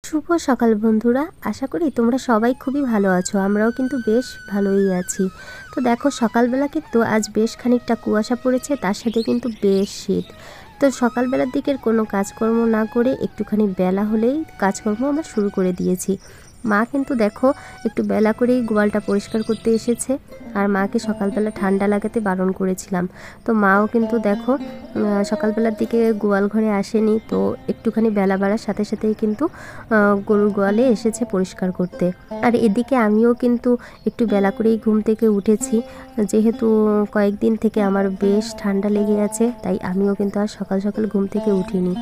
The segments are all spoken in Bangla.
শুভ সকাল বন্ধুরা, আশা করি তোমরা সবাই খুবই ভালো আছো। আমরাও কিন্তু বেশ ভালোই আছি। তো দেখো, সকালবেলা কিন্তু আজ বেশ খানিকটা কুয়াশা পড়েছে, তার সাথে কিন্তু বেশ শীত। তো সকালবেলার দিকের কোনো কাজকর্ম না করে একটুখানি বেলা হলেই কাজকর্ম আমরা শুরু করে দিয়েছি। মা কিন্তু দেখো একটু বেলা করেই গোয়ালটা পরিষ্কার করতে এসেছে, আর মাকে সকালবেলা ঠান্ডা লাগাতে বারণ করেছিলাম। তো মাও কিন্তু দেখো সকালবেলার দিকে গোয়াল ঘরে আসেনি, তো একটুখানি বেলা বাড়ার সাথে সাথেই কিন্তু গরুর গোয়ালে এসেছে পরিষ্কার করতে। আর এদিকে আমিও কিন্তু একটু বেলা করেই ঘুম থেকে উঠেছি, যেহেতু কয়েকদিন থেকে আমার বেশ ঠান্ডা লেগে আছে, তাই আমিও কিন্তু আর সকাল সকাল ঘুম থেকে উঠিনি।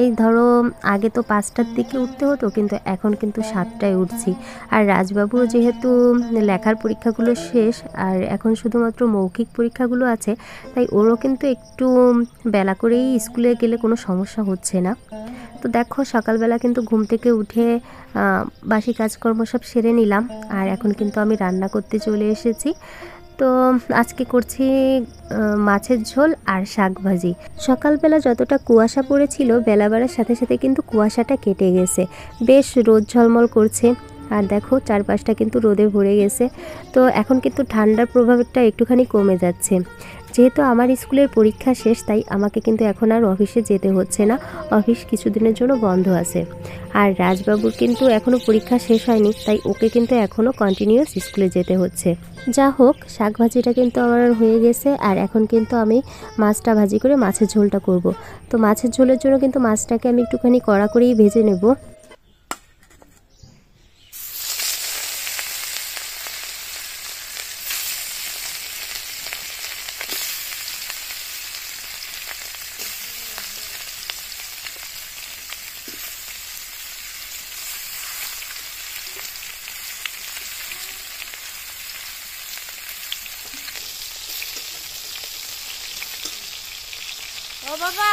এই ধরো আগে তো 5টার দিকে উঠতে হতো, কিন্তু এখন কিন্তু 7টায় উঠছি। আর রাজবাবুর যেহেতু লেখার পরীক্ষাগুলো শেষ, আর এখন শুধুমাত্র মৌখিক পরীক্ষাগুলো আছে, তাই ওরও কিন্তু একটু বেলা করেই স্কুলে গেলে কোনো সমস্যা হচ্ছে না। তো দেখো সকালবেলা কিন্তু ঘুম থেকে উঠে বাসি কাজকর্ম সব সেরে নিলাম, আর এখন কিন্তু আমি রান্না করতে চলে এসেছি। তো আজকে করছি মাছের ঝোল আর শাক ভাজি। সকালবেলা যতটা কুয়াশা পড়েছিল, বেলা বাড়ার সাথে সাথে কিন্তু কুয়াশাটা কেটে গেছে, বেশ রোদ ঝলমল করছে। আর দেখো চারপাশটা কিন্তু রোদে ভরে গেছে। তো এখন কিন্তু ঠান্ডার প্রভাবটা একটুখানি কমে যাচ্ছে। যেহেতু আমার স্কুলের পরীক্ষা শেষ, তাই আমাকে কিন্তু এখন আর অফিসে যেতে হচ্ছে না। অফিস কিছুদিনের জন্য বন্ধ আছে। আর রাজবাবুর কিন্তু এখনও পরীক্ষা শেষ হয়নি, তাই ওকে কিন্তু এখনও কন্টিনিউয়াস স্কুলে যেতে হচ্ছে। যা হোক, শাক ভাজিটা কিন্তু আমার হয়ে গেছে, আর এখন কিন্তু আমি মাছটা ভাজি করে মাছের ঝোলটা করব। তো মাছের ঝোলের জন্য কিন্তু মাছটাকে আমি একটুখানি কড়া করেই ভেজে নেব। ও বাবা,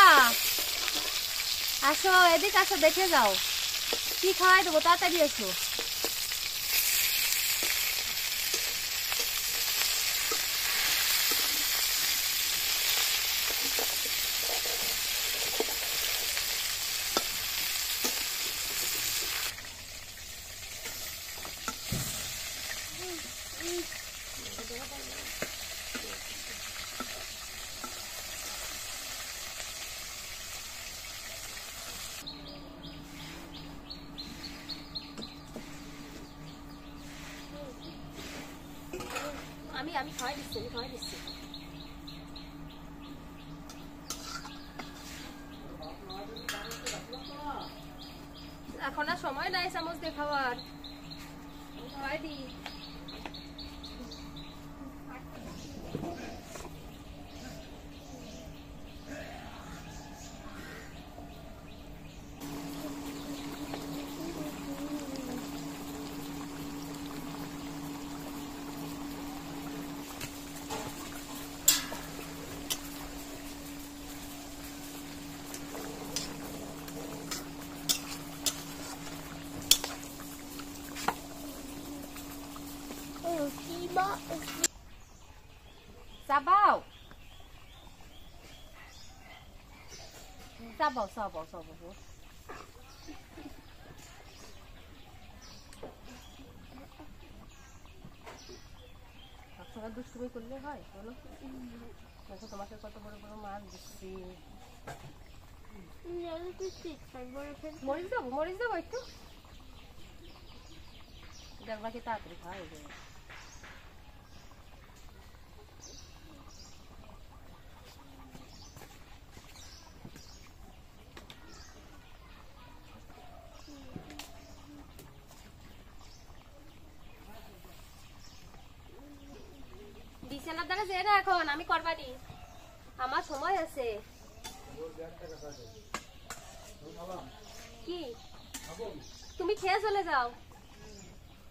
আসো এদিকে, আসো দেখে যাও কি খাওয়াই দেবো, তাড়াতাড়ি এসো। আমি খাওয়াই দিচ্ছি, এখন আর সময় নাই চামচ দিয়ে খাওয়ার, খাওয়াই দি। Sabaw. Sabaw. আপনারা দুষ্টুমি করলে হয় বলো? দেখো তোমাকে কত বড় বড় মাছ দিচ্ছি। মরিচ দেবো একটু, দেখবা কি তাড়াতাড়ি খাওয়া হয়ে যাবে। বিছানার দ্বারা যে না, এখন আমি করবানি, আমার সময় আছে। কি তুমি খেয়ে চলে যাও,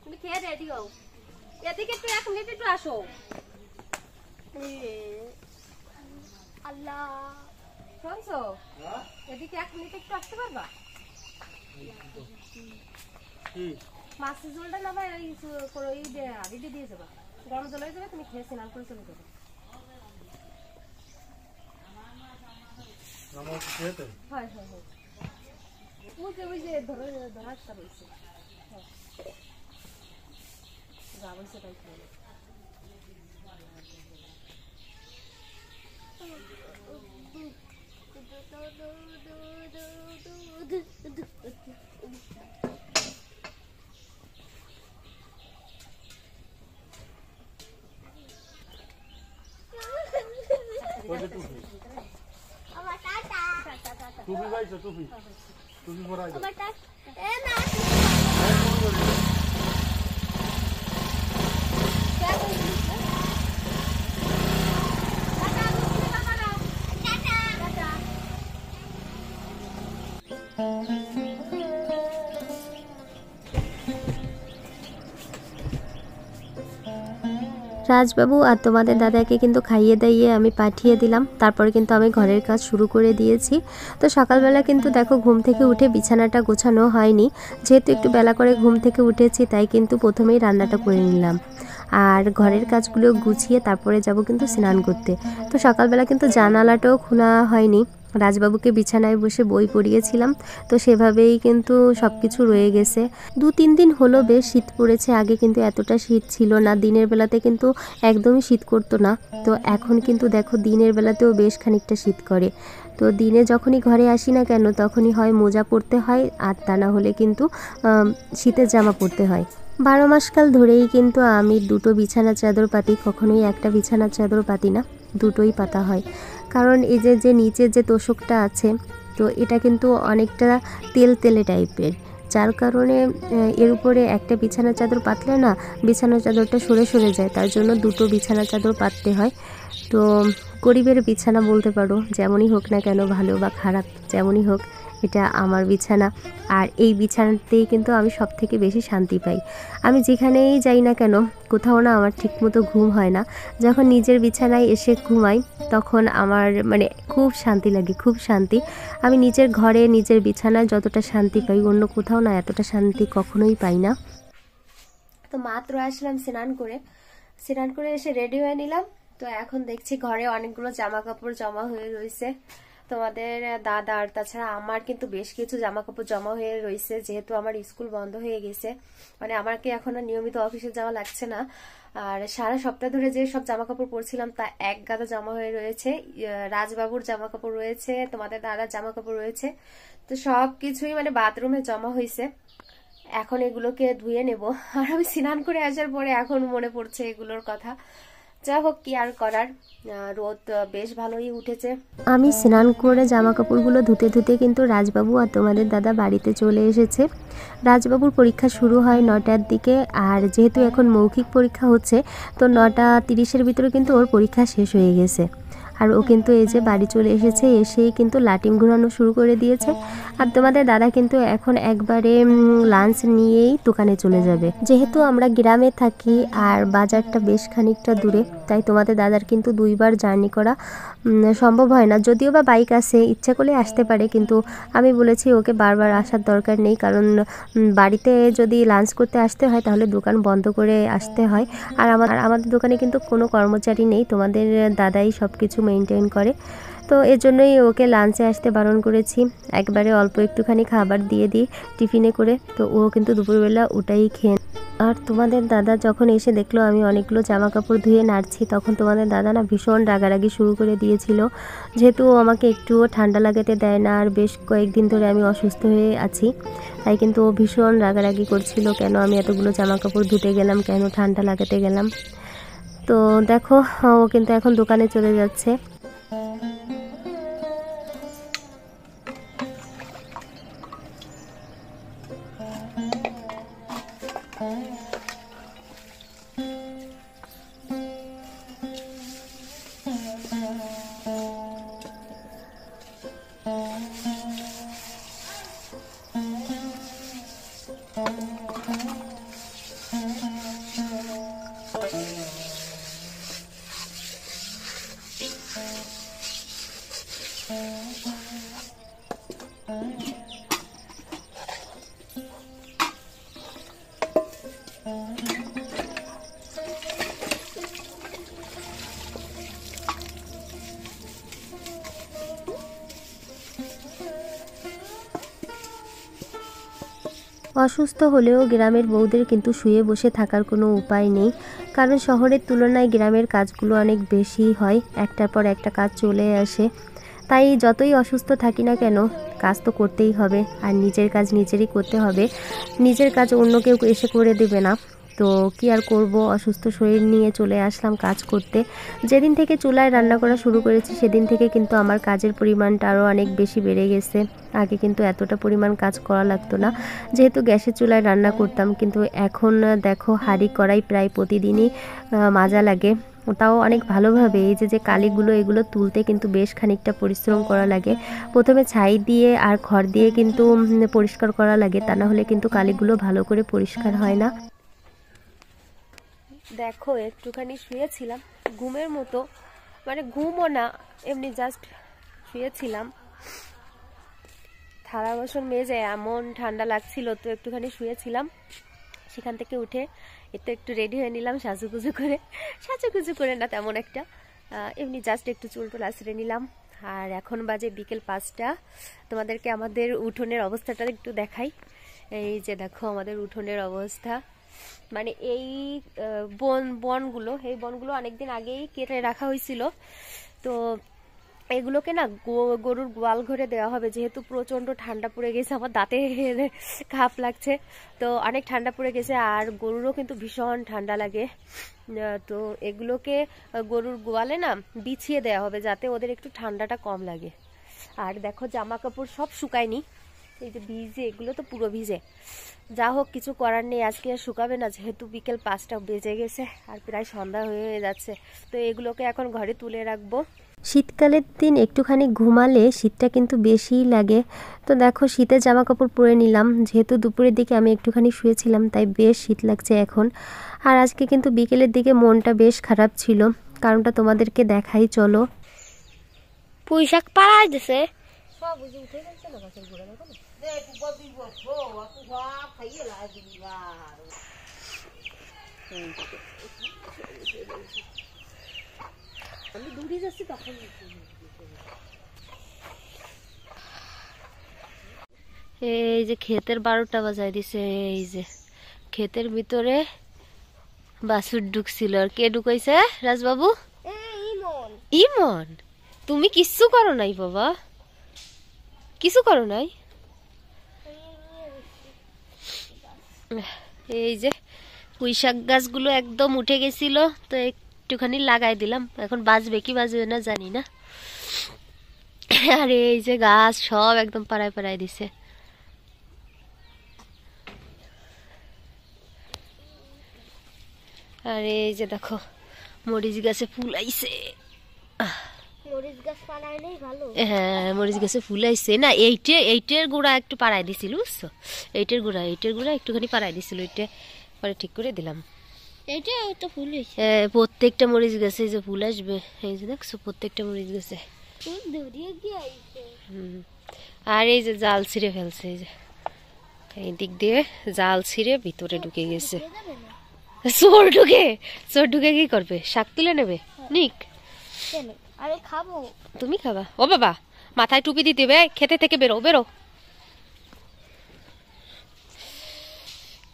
তুমি খেয়ে রেডি হও। এদিকে একটু 1 মিনিট একটু আসো। আল্লাহ, শুনছো? এদিকে 1 মিনিট একটু আসতে পারবা? মাছের ঝোলটা না ভাই ওই আগে দিয়ে যাবা, গরম জল হয়ে যাবে, তুমি খেয়ে স্নান করে চলে যাবে। হয়। বুঝে বুঝে ধরে ধরাটা রয়েছে যা বলছে তাই খেয়ে টুপি পাইছো টুপি টুপি পরাই দাও রাজবাবু আর তোমাদের দাদাকে কিন্তু খাইয়ে দাইয়ে আমি পাঠিয়ে দিলাম। তারপরে কিন্তু আমি ঘরের কাজ শুরু করে দিয়েছি। তো সকালবেলা কিন্তু দেখো ঘুম থেকে উঠে বিছানাটা গোছানো হয়নি, যেহেতু একটু বেলা করে ঘুম থেকে উঠেছি তাই কিন্তু প্রথমেই রান্নাটা করে নিলাম আর ঘরের কাজগুলো গুছিয়ে তারপরে যাব কিন্তু স্নান করতে। তো সকালবেলা কিন্তু জানালাটাও খোলা হয়নি, রাজবাবুকে বিছানায় বসে বই পড়িয়েছিলাম, তো সেভাবেই কিন্তু সব কিছু রয়ে গেছে। 2-3 দিন হলো বেশ শীত পড়েছে, আগে কিন্তু এতটা শীত ছিল না, দিনের বেলাতে কিন্তু একদমই শীত করতো না। তো এখন কিন্তু দেখো দিনের বেলাতেও বেশ খানিকটা শীত করে। তো দিনে যখনই ঘরে আসি না কেন তখনই হয় মোজা পরতে হয় আর তা না হলে কিন্তু শীতের জামা পরতে হয়। 12 মাসকাল ধরেই কিন্তু আমি দুটো বিছানা চাদর পাতি, কখনোই একটা বিছানা চাদর পাতি না, দুটোই পাতা হয়। কারণ এই যে নিচের যে তোষকটা আছে তো এটা কিন্তু অনেকটা তেলে টাইপের, যার কারণে এর উপরে একটা বিছানা চাদর পাতলে না বিছানা চাদরটা সরে সরে যায়, তার জন্য দুটো বিছানা চাদর পাততে হয়। তো গরিবের বিছানা বলতে পারো, যেমনই হোক না কেন, ভালো বা খারাপ যেমনই হোক, এটা আমার বিছানা। আর এই বিছানাতেই কিন্তু আমি সব থেকে বেশি শান্তি পাই। আমি যেখানেই যাই না কেন কোথাও না আমার ঠিকমতো ঘুম হয় না, যখন নিজের বিছানায় এসে ঘুমাই তখন আমার মানে খুব শান্তি লাগে, খুব শান্তি। আমি নিজের ঘরে নিজের বিছানায় যতটা শান্তি পাই অন্য কোথাও না এতটা শান্তি কখনোই পাই না। তো মাত্র আসলাম স্নান করে এসে রেডি হয়ে নিলাম। তো এখন দেখছি ঘরে অনেকগুলো জামা কাপড় জমা হয়ে রয়েছে, তোমাদের দাদা আর তাছাড়া আমার কিন্তু বেশ কিছু জামা কাপড় জমা হয়ে রয়েছে, যেহেতু আমার স্কুল বন্ধ হয়ে গেছে, মানে আমাকে এখন আর নিয়মিত অফিসে যাওয়া লাগছে না। আর সারা সপ্তাহ ধরে যে সব জামা কাপড় পরছিলাম তা এক গাদা জমা হয়ে রয়েছে, রাজবাবুর জামা কাপড় রয়েছে, তোমাদের দাদার জামা কাপড় রয়েছে, তো সব কিছুই মানে বাথরুমে জমা হয়েছে। এখন এগুলোকে ধুয়ে নেব। আর আমি স্নান করে আসার পরে এখন মনে পড়ছে এগুলোর কথা। যা হোক, কি আর করার, রোদ বেশ ভালোই উঠেছে। আমি স্নান করে জামা কাপড়গুলো ধুতে ধুতে কিন্তু রাজবাবু আর তোমাদের দাদা বাড়িতে চলে এসেছে। রাজবাবুর পরীক্ষা শুরু হয় 9টার দিকে, আর যেহেতু এখন মৌখিক পরীক্ষা হচ্ছে তো 9:30-এর ভিতরে কিন্তু ওর পরীক্ষা শেষ হয়ে গেছে। আর ও কিন্তু এই যে বাড়ি চলে এসেছে, এসেই কিন্তু লাটিম ঘোরানো শুরু করে দিয়েছে। আর তোমাদের দাদা কিন্তু এখন একবারে লাঞ্চ নিয়েই দোকানে চলে যাবে। যেহেতু আমরা গ্রামে থাকি আর বাজারটা বেশ খানিকটা দূরে, তাই তোমাদের দাদার কিন্তু 2বার জার্নি করা সম্ভব হয় না। যদিও বা বাইক আছে, ইচ্ছা করলে আসতে পারে, কিন্তু আমি বলেছি ওকে বারবার আসার দরকার নেই, কারণ বাড়িতে যদি লাঞ্চ করতে আসতে হয় তাহলে দোকান বন্ধ করে আসতে হয়। আর আমাদের দোকানে কিন্তু কোনো কর্মচারী নেই, তোমাদের দাদাই সব কিছু মেনটেন করে। তো এর জন্যই ওকে লাঞ্চে আসতে বারণ করেছি, একবারে অল্প একটুখানি খাবার দিয়ে দিই টিফিনে করে, তো ও কিন্তু দুপুরবেলা ওটাই খেয়ে। আর তোমাদের দাদা যখন এসে দেখলো আমি অনেকগুলো জামা কাপড় ধুয়ে নাড়ছি, তখন তোমাদের দাদা না ভীষণ রাগারাগি শুরু করে দিয়েছিল, যেহেতু আমাকে একটুও ঠান্ডা লাগাতে দেয় না আর বেশ কয়েকদিন ধরে আমি অসুস্থ হয়ে আছি, তাই কিন্তু ও ভীষণ রাগারাগি করছিল, কেন আমি এতগুলো জামা কাপড় ধুতে গেলাম, কেন ঠান্ডা লাগাতে গেলাম। তো দেখো ও কিন্তু এখন দোকানে চলে যাচ্ছে। অসুস্থ হলেও গ্রামের বউদের কিন্তু শুয়ে বসে থাকার কোনো উপায় নেই, কারণ শহরের তুলনায় গ্রামের কাজগুলো অনেক বেশি হয়, একটার পর একটা কাজ চলে আসে। তাই যতই অসুস্থ থাকি না কেন কাজ তো করতেই হবে, আর নিজের কাজ নিজেরই করতে হবে। নিজের কাজ অন্য কেউ এসে করে দেবে না। তো কি আর করব, অসুস্থ শরীর নিয়ে চলে আসলাম কাজ করতে। যেদিন থেকে চুলায় রান্না করা শুরু করেছি সেদিন থেকে কিন্তু আমার কাজের পরিমাণটা আরও অনেক বেশি বেড়ে গেছে। আগে কিন্তু এতটা পরিমাণ কাজ করা লাগতো না, যেহেতু গ্যাসের চুলায় রান্না করতাম। কিন্তু এখন দেখো হাঁড়ি কড়াই প্রায় প্রতিদিনই মাজা লাগে, তাও অনেক ভালোভাবে। এই যে কালিগুলো এগুলো তুলতে কিন্তু বেশ খানিকটা পরিশ্রম করা লাগে। প্রথমে ছাই দিয়ে আর খড় দিয়ে কিন্তু পরিষ্কার করা লাগে, তা না হলে কিন্তু কালিগুলো ভালো করে পরিষ্কার হয় না। দেখো একটুখানি শুয়েছিলাম ঘুমের মতো, মানে ঘুমও না, এমনি জাস্ট শুয়েছিলাম। থালা বাসন মেজে এমন ঠান্ডা লাগছিল, তো একটুখানি শুয়েছিলাম। সেখান থেকে উঠে একটু রেডি হয়ে নিলাম সাজুগুজু করে না তেমন একটা, এমনি জাস্ট একটু চুল টুল আঁচড়ে নিলাম। আর এখন বাজে বিকেল 5টা। তোমাদেরকে আমাদের উঠোনের অবস্থাটা একটু দেখাই। এই যে দেখো আমাদের উঠোনের অবস্থা, মানে এই বনগুলো অনেকদিন আগেই কেটে রাখা হয়েছিল। তো এগুলোকে না গরুর গোয়াল ঘরে দেওয়া হবে, যেহেতু প্রচন্ড ঠান্ডা পড়ে গেছে। আমার দাঁতে কাঁপ লাগছে, তো অনেক ঠান্ডা পড়ে গেছে, আর গরুরও কিন্তু ভীষণ ঠান্ডা লাগে। তো এগুলোকে গরুর গোয়ালে না বিছিয়ে দেওয়া হবে, যাতে ওদের একটু ঠান্ডাটা কম লাগে। আর দেখো জামা কাপড় সব শুকায়নি, এই যে ভিজে, এগুলো তো পুরো ভিজে। যা হোক, কিছু করার নেই, আজকে আর শুকাবে না, যেহেতু বিকেল 5টা বেজে গেছে আর প্রায় সন্ধ্যা হয়ে যাচ্ছে। তো এগুলোকে এখন ঘরে তুলে রাখবো। শীতকালের দিন একটুখানি ঘুমালে শীতটা কিন্তু বেশিই লাগে। তো দেখো শীতের জামা কাপড় পরে নিলাম, যেহেতু দুপুরের দিকে আমি একটুখানি শুয়েছিলাম, তাই বেশ শীত লাগছে এখন। আর আজকে কিন্তু বিকেলের দিকে মনটা বেশ খারাপ ছিল, কারণটা তোমাদেরকে দেখাই চলো। পুঁইশাক পাড়াই দিছে, আমি দূরে যাচ্ছি তখন। এই যে ক্ষেতের 12টা বাজায় দিছে, এই যে ক্ষেতের ভিতরে বাছুর ঢুকছিল। আর কে ঢুকাইছে? রাজবাবু। ইমন, তুমি কিচ্ছু করো নাই বাবা, কিছু করো নাই। এই যে পুঁইশাক গাছগুলো একদম উঠে গেছিল, তো একটুখানি লাগাই দিলাম, এখন বাজবে কি বাজবে না জানি না। আর এই যে গাছ সব একদম পাড়ায় পাড়ায় দিছে। আর এই যে দেখো মরিচ গাছে ফুল আইছে। মরিচ গাছ পাড়াইলেই ভালো। হ্যাঁ, মরিচ গাছে ফুল আইছে না, এইটের গোড়া একটু পাড়াই দিছিল, বুঝছো? এইটের গোড়া একটুখানি পাড়াই দিছিল, এইটা পরে ঠিক করে দিলাম। এইটা তো ফুল হইছে। প্রত্যেকটা মরিচ গাছে যে ফুল আসবে, এই যে দেখছো প্রত্যেকটা মরিচ গাছে। ফুল ধরিয়ে গিয়ে আইছে। আর এই যে জাল ছিঁড়ে ফেলছে, এই যে এই দিক দিয়ে জাল ছিঁড়ে ভিতরে ঢুকে গেছে। চোর ঢুকে কি করবে? শাক তুলে নেবে নিক। আরে খাবো। তুমি খাবা? ও বাবা, মাথায় টুপি দিতে হবে, খেতে থেকে বেরো।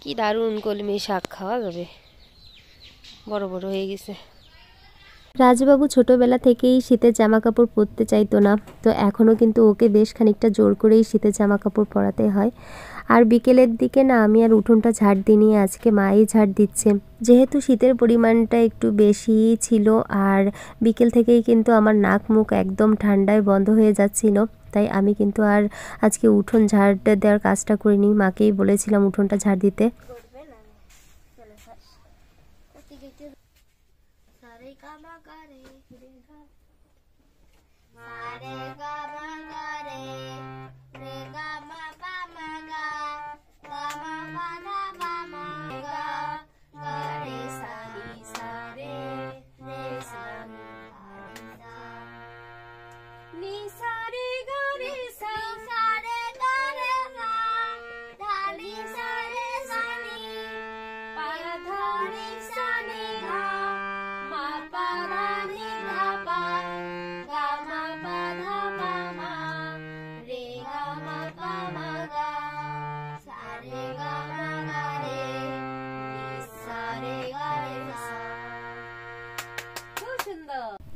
কি দারুণ কলমি শাক, খাওয়া যাবে, বড় বড় হয়ে গেছে। রাজবাবু ছোটবেলা থেকেই শীতের জামা কাপড় পরতে চাইতো না, তো এখনও কিন্তু ওকে বেশ খানিকটা জোর করেই শীতের জামা কাপড় পরাতে হয়। আর বিকেলের দিকে না আমি আর উঠোনটা ঝাড় দিইনি, আজকে মাই ঝাড় দিচ্ছে, যেহেতু শীতের পরিমাণটা একটু বেশি ছিল। আর বিকেল থেকেই কিন্তু আমার নাক মুখ একদম ঠান্ডায় বন্ধ হয়ে যাচ্ছিল, তাই আমি কিন্তু আর আজকে উঠোন ঝাড় দেওয়ার কাজটা করিনি, মাকেই বলেছিলাম উঠোনটা ঝাড় দিতে।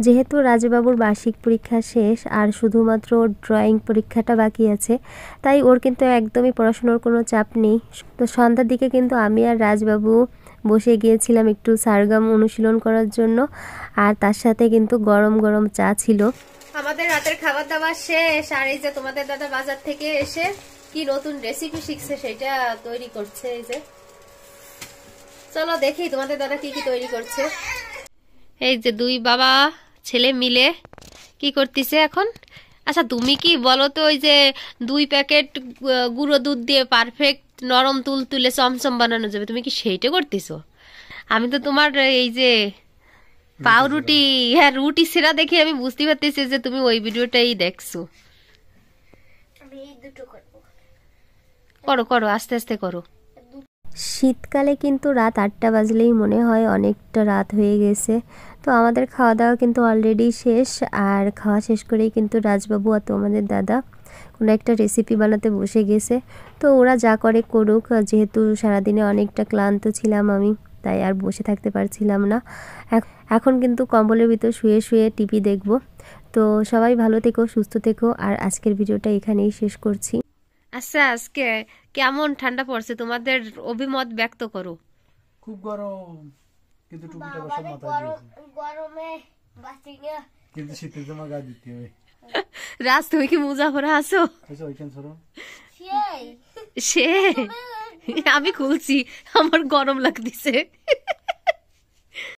যেহেতু রাজবাবুর বার্ষিক পরীক্ষা শেষ আর শুধুমাত্র ওর ড্রয়িং পরীক্ষাটা বাকি আছে, তাই ওর কিন্তু একদমই পড়াশোনার কোনো চাপ নেই। তো সন্ধ্যার দিকে কিন্তু আমি আর রাজবাবু বসে গিয়েছিলাম একটু সারগাম অনুশীলন করার জন্য, আর তার সাথে কিন্তু গরম গরম চা ছিল। আমাদের রাতের খাবার দাবার শেষ, আর এই যে তোমাদের দাদা বাজার থেকে এসে কি নতুন রেসিপি শিখছে সেটা তৈরি করছে। এই যে চলো দেখি তোমাদের দাদা কি কি তৈরি করছে। এই যে দুই বাবা ছেলে মিলে কি করতেছে এখন। আচ্ছা তুমি কি বলো তো, ওই যে 2 প্যাকেট গুঁড়ো দুধ দিয়ে পারফেক্ট নরম তুলতুলে চমচম বানানো যাবে, তুমি কি সেইটা করতেছো? আমি তো তোমার এই যে পাউরুটি, হ্যাঁ রুটি সেরা দেখে আমি বুঝতে পারতেছি যে তুমি ওই ভিডিওটাই দেখছো। করো করো, আস্তে আস্তে করো। শীতকালে কিন্তু রাত 8টা বাজলেই মনে হয় অনেকটা রাত হয়ে গেছে। তো আমাদের খাওয়া দাওয়া কিন্তু অলরেডি শেষ, আর খাওয়া শেষ করেই কিন্তু রাজবাবু আর তোমাদের দাদা কোনো একটা রেসিপি বানাতে বসে গেছে। তো ওরা যা করে করুক, যেহেতু সারাদিনে অনেকটা ক্লান্ত ছিলাম আমি, তাই আর বসে থাকতে পারছিলাম না। এখন কিন্তু কম্বলের ভিতর শুয়ে শুয়ে টিভি দেখব। তো সবাই ভালো থেকো, সুস্থ থেকো, আর আজকের ভিডিওটা এখানেই শেষ করছি। আচ্ছা আজকে কেমন ঠান্ডা পড়ছে, তোমাদের অভিমত ব্যক্ত করো। খুব গরম, কিন্তু টুপিটা বসে মাথায় দিয়েছে। গরমে বাঁচি না। কিন্তু শীতের জামা গায়ে দিতে হবে। রাজ তুমি কি মোজা পরে আছো? আচ্ছা ওইখান সরো। সেই সে আমি খুলছি, আমার গরম লাগতেছে।